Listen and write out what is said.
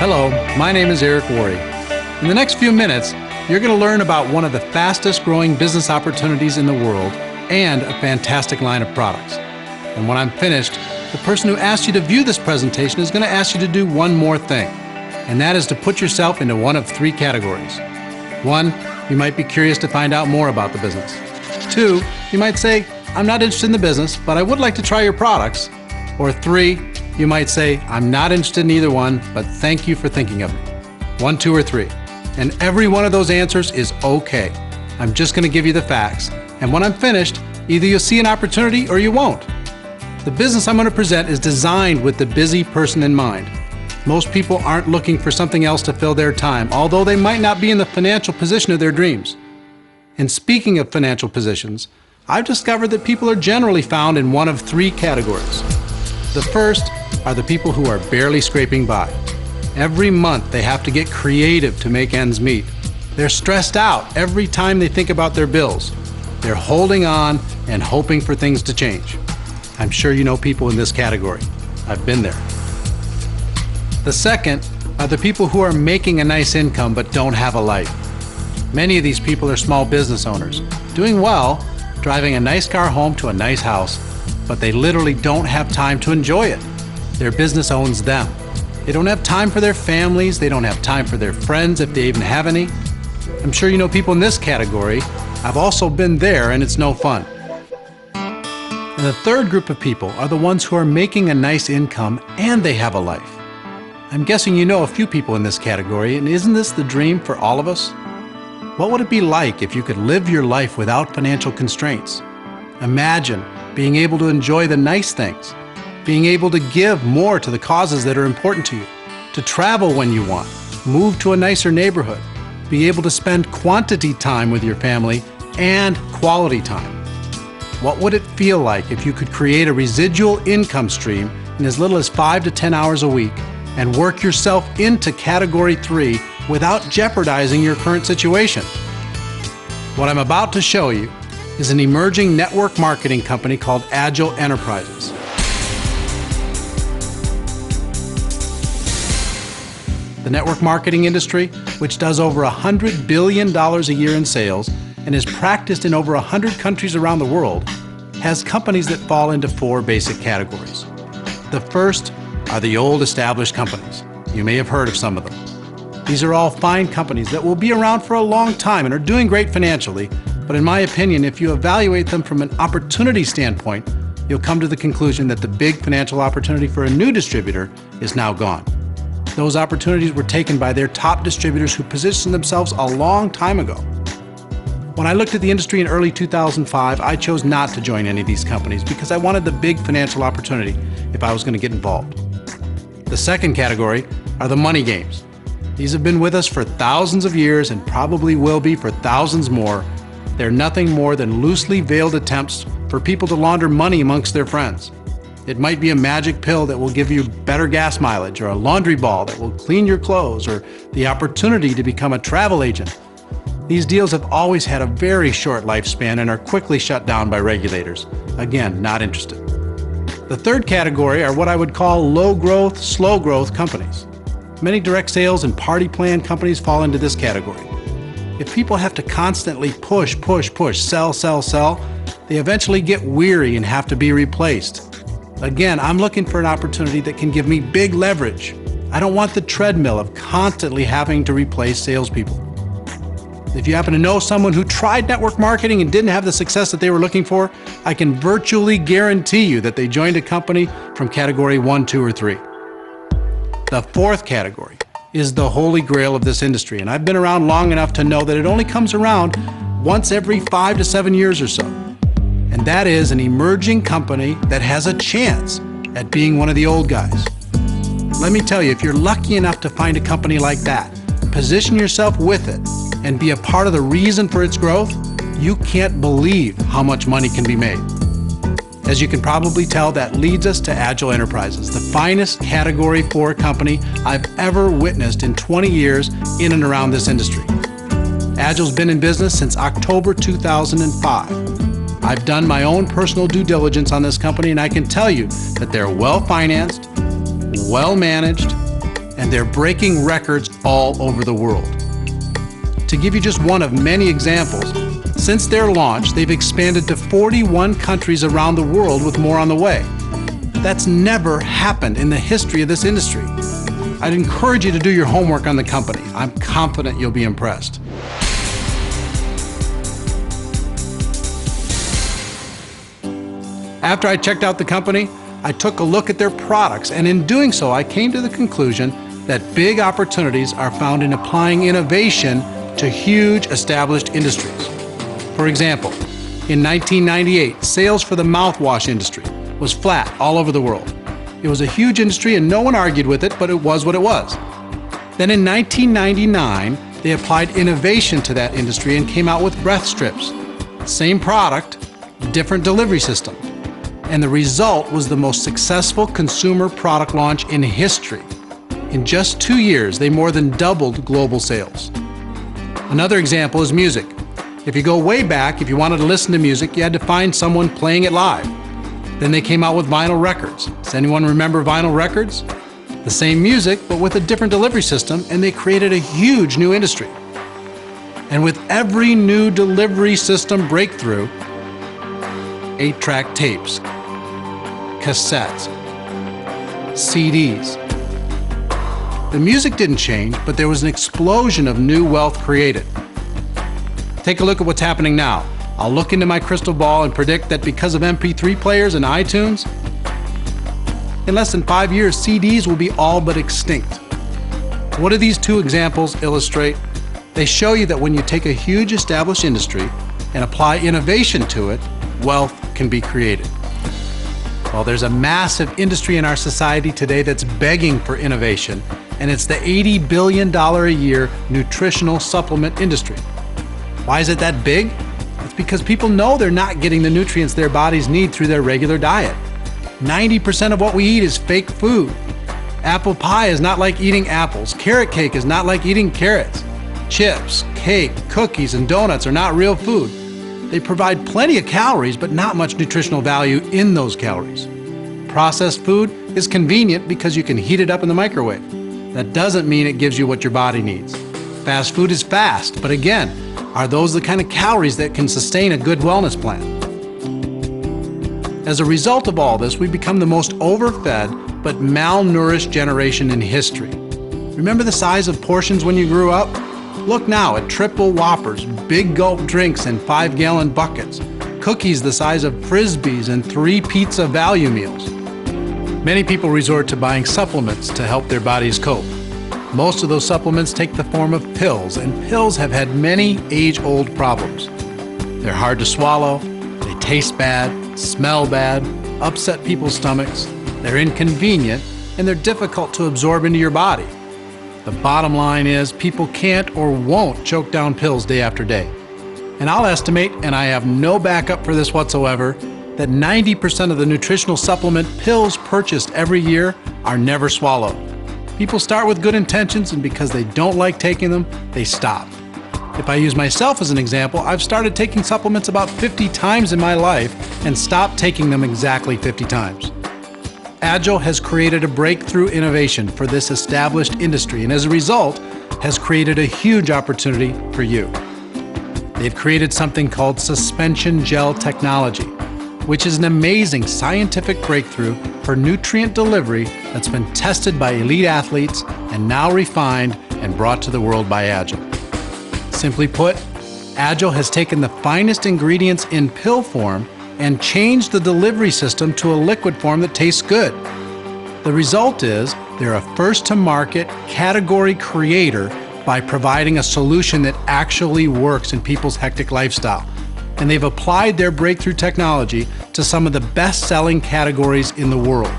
Hello, my name is Eric Worre. In the next few minutes, you're going to learn about one of the fastest growing business opportunities in the world and a fantastic line of products. And when I'm finished, the person who asked you to view this presentation is going to ask you to do one more thing, and that is to put yourself into one of three categories. 1, you might be curious to find out more about the business. 2, you might say, I'm not interested in the business, but I would like to try your products. Or 3, you might say, I'm not interested in either one, but thank you for thinking of me. 1, 2, or 3. And every one of those answers is okay. I'm just going to give you the facts. And when I'm finished, either you'll see an opportunity or you won't. The business I'm going to present is designed with the busy person in mind. Most people aren't looking for something else to fill their time, although they might not be in the financial position of their dreams. And speaking of financial positions, I've discovered that people are generally found in one of three categories. The first are the people who are barely scraping by. Every month they have to get creative to make ends meet. They're stressed out every time they think about their bills. They're holding on and hoping for things to change. I'm sure you know people in this category. I've been there. The second are the people who are making a nice income but don't have a life. Many of these people are small business owners, doing well, driving a nice car home to a nice house, but they literally don't have time to enjoy it. Their business owns them. They don't have time for their families. They don't have time for their friends if they even have any. I'm sure you know people in this category. I've also been there and it's no fun. And the third group of people are the ones who are making a nice income and they have a life. I'm guessing you know a few people in this category, and isn't this the dream for all of us? What would it be like if you could live your life without financial constraints? Imagine being able to enjoy the nice things, being able to give more to the causes that are important to you, to travel when you want, move to a nicer neighborhood, be able to spend quantity time with your family and quality time. What would it feel like if you could create a residual income stream in as little as 5 to 10 hours a week and work yourself into Category 3 without jeopardizing your current situation? What I'm about to show you is an emerging network marketing company called Agel Enterprises. The network marketing industry, which does over $100 billion a year in sales and is practiced in over 100 countries around the world, has companies that fall into 4 basic categories. The first are the old established companies. You may have heard of some of them. These are all fine companies that will be around for a long time and are doing great financially, but in my opinion, if you evaluate them from an opportunity standpoint, you'll come to the conclusion that the big financial opportunity for a new distributor is now gone. Those opportunities were taken by their top distributors who positioned themselves a long time ago. When I looked at the industry in early 2005, I chose not to join any of these companies because I wanted the big financial opportunity if I was going to get involved. The second category are the money games. These have been with us for thousands of years and probably will be for thousands more. They're nothing more than loosely veiled attempts for people to launder money amongst their friends. It might be a magic pill that will give you better gas mileage, or a laundry ball that will clean your clothes, or the opportunity to become a travel agent. These deals have always had a very short lifespan and are quickly shut down by regulators. Again, not interested. The third category are what I would call low-growth, slow-growth companies. Many direct sales and party plan companies fall into this category. If people have to constantly push, sell, they eventually get weary and have to be replaced. Again, I'm looking for an opportunity that can give me big leverage. I don't want the treadmill of constantly having to replace salespeople. If you happen to know someone who tried network marketing and didn't have the success that they were looking for, I can virtually guarantee you that they joined a company from Category 1, 2, or 3. The fourth category is the holy grail of this industry, and I've been around long enough to know that it only comes around once every 5 to 7 years or so. And that is an emerging company that has a chance at being one of the old guys. Let me tell you, if you're lucky enough to find a company like that, position yourself with it, and be a part of the reason for its growth, you can't believe how much money can be made. As you can probably tell, that leads us to Agel Enterprises, the finest Category 4 company I've ever witnessed in 20 years in and around this industry. Agel's been in business since October 2005. I've done my own personal due diligence on this company, and I can tell you that they're well-financed, well-managed, and they're breaking records all over the world. To give you just one of many examples, since their launch, they've expanded to 41 countries around the world with more on the way. That's never happened in the history of this industry. I'd encourage you to do your homework on the company. I'm confident you'll be impressed. After I checked out the company, I took a look at their products, and in doing so, I came to the conclusion that big opportunities are found in applying innovation to huge established industries. For example, in 1998, sales for the mouthwash industry was flat all over the world. It was a huge industry and no one argued with it, but it was what it was. Then in 1999, they applied innovation to that industry and came out with breath strips. Same product, different delivery system. And the result was the most successful consumer product launch in history. In just 2 years, they more than doubled global sales. Another example is music. If you go way back, if you wanted to listen to music, you had to find someone playing it live. Then they came out with vinyl records. Does anyone remember vinyl records? The same music, but with a different delivery system, and they created a huge new industry. And with every new delivery system breakthrough, 8-track tapes, cassettes, CDs. The music didn't change, but there was an explosion of new wealth created. Take a look at what's happening now. I'll look into my crystal ball and predict that because of MP3 players and iTunes, in less than 5 years, CDs will be all but extinct. What do these two examples illustrate? They show you that when you take a huge established industry and apply innovation to it, wealth can be created. Well, there's a massive industry in our society today that's begging for innovation, and it's the $80 billion a year nutritional supplement industry. Why is it that big? It's because people know they're not getting the nutrients their bodies need through their regular diet. 90% of what we eat is fake food. Apple pie is not like eating apples. Carrot cake is not like eating carrots. Chips, cake, cookies, and donuts are not real food. They provide plenty of calories, but not much nutritional value in those calories. Processed food is convenient because you can heat it up in the microwave. That doesn't mean it gives you what your body needs. Fast food is fast, but again, are those the kind of calories that can sustain a good wellness plan? As a result of all this, we've become the most overfed but malnourished generation in history. Remember the size of portions when you grew up? Look now at triple Whoppers, big gulp drinks in 5-gallon buckets, cookies the size of Frisbees, and 3 pizza value meals. Many people resort to buying supplements to help their bodies cope. Most of those supplements take the form of pills, and pills have had many age-old problems. They're hard to swallow, they taste bad, smell bad, upset people's stomachs, they're inconvenient, and they're difficult to absorb into your body. The bottom line is people can't or won't choke down pills day after day. And I'll estimate, and I have no backup for this whatsoever, that 90% of the nutritional supplement pills purchased every year are never swallowed. People start with good intentions, and because they don't like taking them, they stop. If I use myself as an example, I've started taking supplements about 50 times in my life and stopped taking them exactly 50 times. Agel has created a breakthrough innovation for this established industry, and as a result, has created a huge opportunity for you. They've created something called suspension gel technology, which is an amazing scientific breakthrough for nutrient delivery that's been tested by elite athletes and now refined and brought to the world by Agel. Simply put, Agel has taken the finest ingredients in pill form and changed the delivery system to a liquid form that tastes good. The result is they're a first-to-market category creator by providing a solution that actually works in people's hectic lifestyle. And they've applied their breakthrough technology to some of the best-selling categories in the world.